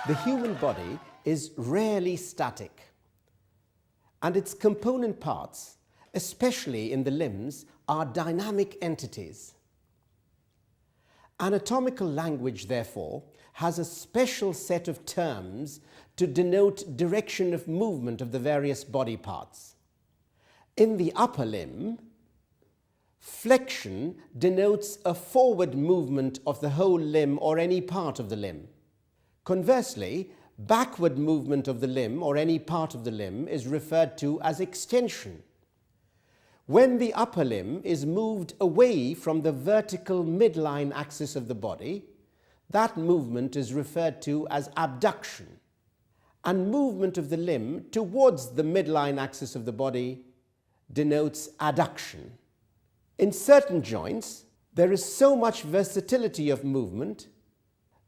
The human body is rarely static, and its component parts, especially in the limbs, are dynamic entities. Anatomical language, therefore, has a special set of terms to denote direction of movement of the various body parts. In the upper limb, flexion denotes a forward movement of the whole limb or any part of the limb. Conversely, backward movement of the limb or any part of the limb is referred to as extension. When the upper limb is moved away from the vertical midline axis of the body, that movement is referred to as abduction, and movement of the limb towards the midline axis of the body denotes adduction. In certain joints, there is so much versatility of movement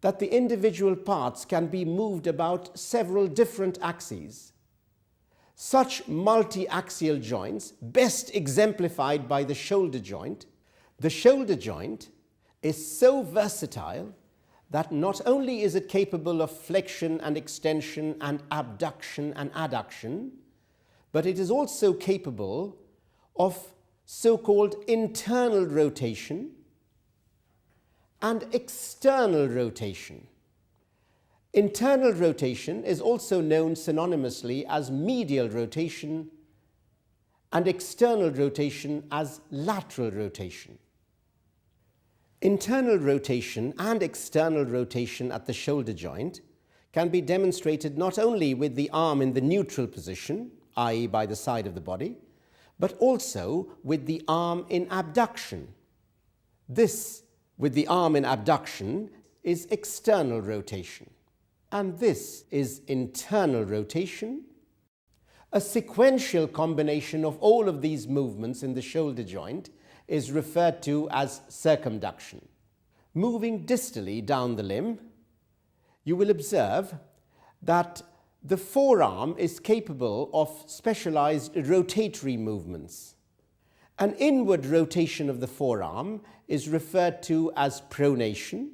that the individual parts can be moved about several different axes. Such multi-axial joints, best exemplified by the shoulder joint. The shoulder joint is so versatile that not only is it capable of flexion and extension and abduction and adduction, but it is also capable of so-called internal rotation and external rotation. Internal rotation is also known synonymously as medial rotation and external rotation as lateral rotation. Internal rotation and external rotation at the shoulder joint can be demonstrated not only with the arm in the neutral position, i.e. by the side of the body, but also with the arm in abduction. This, with the arm in abduction, is external rotation, and this is internal rotation. A sequential combination of all of these movements in the shoulder joint is referred to as circumduction. Moving distally down the limb, you will observe that the forearm is capable of specialized rotatory movements. An inward rotation of the forearm is referred to as pronation,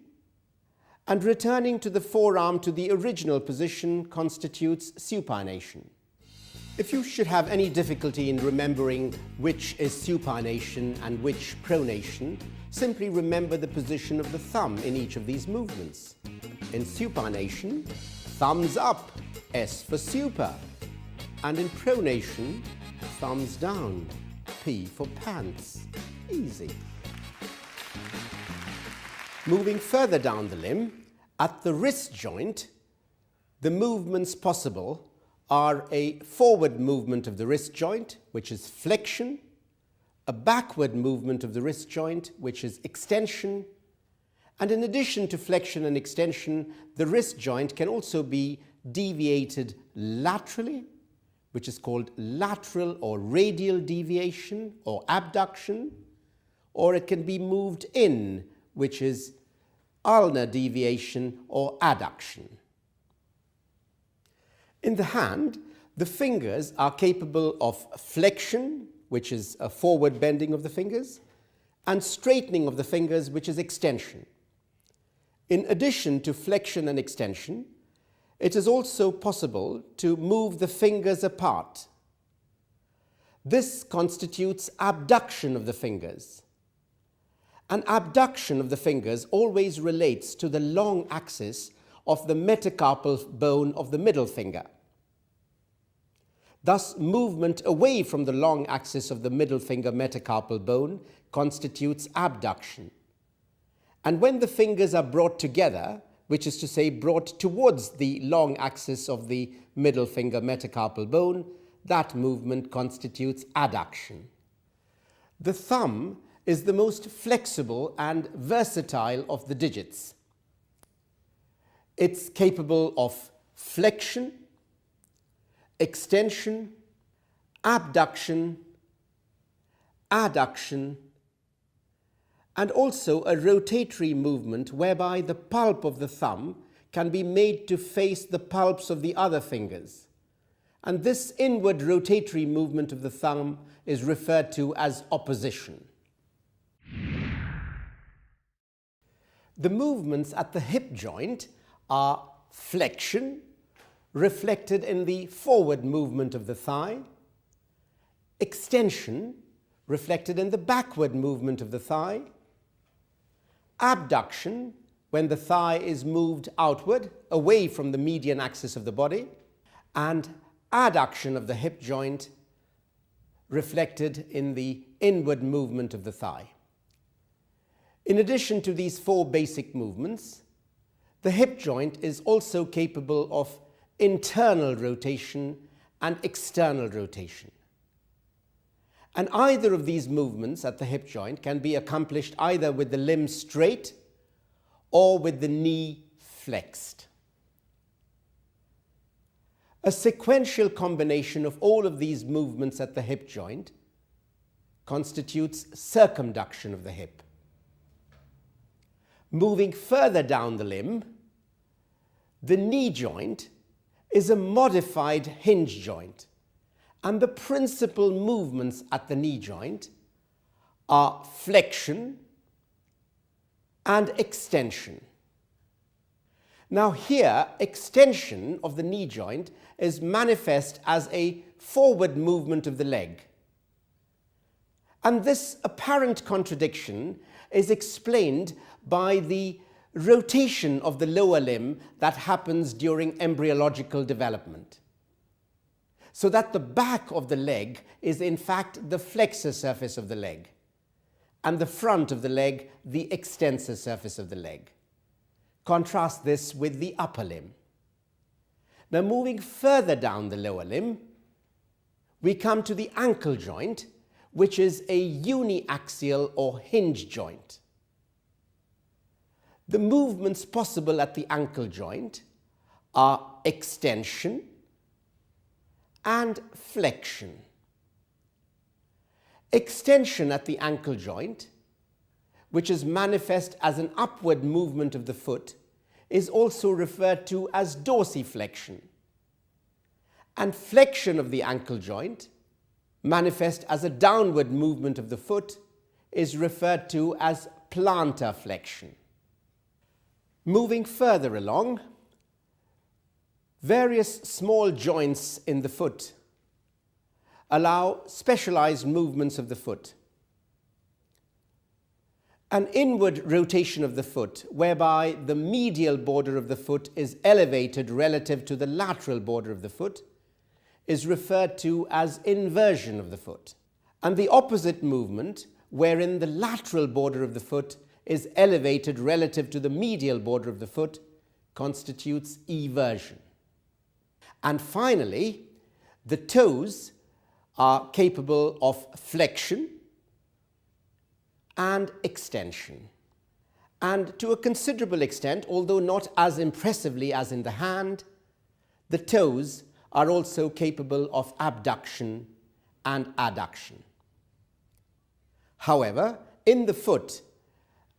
and returning to the forearm to the original position constitutes supination. If you should have any difficulty in remembering which is supination and which pronation, simply remember the position of the thumb in each of these movements. In supination, thumbs up, S for super, and in pronation, thumbs down, P for pants. Easy. Moving further down the limb, at the wrist joint, the movements possible are a forward movement of the wrist joint, which is flexion, a backward movement of the wrist joint, which is extension, and in addition to flexion and extension, the wrist joint can also be deviated laterally, which is called lateral or radial deviation or abduction, or it can be moved in, which is ulnar deviation or adduction. In the hand, the fingers are capable of flexion, which is a forward bending of the fingers, and straightening of the fingers, which is extension. In addition to flexion and extension, it is also possible to move the fingers apart. This constitutes abduction of the fingers. An abduction of the fingers always relates to the long axis of the metacarpal bone of the middle finger. Thus, movement away from the long axis of the middle finger metacarpal bone constitutes abduction. And when the fingers are brought together, which is to say brought towards the long axis of the middle finger metacarpal bone, that movement constitutes adduction. The thumb is the most flexible and versatile of the digits. It's capable of flexion, extension, abduction, adduction, and also a rotatory movement whereby the pulp of the thumb can be made to face the pulps of the other fingers. And this inward rotatory movement of the thumb is referred to as opposition. The movements at the hip joint are flexion, reflected in the forward movement of the thigh, extension, reflected in the backward movement of the thigh, abduction, when the thigh is moved outward, away from the median axis of the body, and adduction of the hip joint, reflected in the inward movement of the thigh. In addition to these four basic movements, the hip joint is also capable of internal rotation and external rotation. And either of these movements at the hip joint can be accomplished either with the limb straight or with the knee flexed. A sequential combination of all of these movements at the hip joint constitutes circumduction of the hip. Moving further down the limb, the knee joint is a modified hinge joint, and the principal movements at the knee joint are flexion and extension. Now here, extension of the knee joint is manifest as a forward movement of the leg. And this apparent contradiction is explained by the rotation of the lower limb that happens during embryological development, so that the back of the leg is in fact the flexor surface of the leg, and the front of the leg the extensor surface of the leg. Contrast this with the upper limb. Now, moving further down the lower limb, we come to the ankle joint, which is a uniaxial or hinge joint. The movements possible at the ankle joint are extension and flexion. Extension at the ankle joint, which is manifest as an upward movement of the foot, is also referred to as dorsiflexion. And flexion of the ankle joint, manifest as a downward movement of the foot, is referred to as plantar flexion. Moving further along, various small joints in the foot allow specialized movements of the foot. An inward rotation of the foot, whereby the medial border of the foot is elevated relative to the lateral border of the foot, is referred to as inversion of the foot. And the opposite movement, wherein the lateral border of the foot is elevated relative to the medial border of the foot, constitutes eversion. And finally, the toes are capable of flexion and extension. And to a considerable extent, although not as impressively as in the hand, the toes are also capable of abduction and adduction. However, in the foot,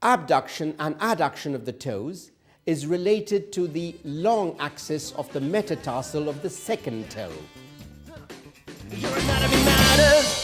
abduction and adduction of the toes is related to the long axis of the metatarsal of the second toe. Your anatomy matters.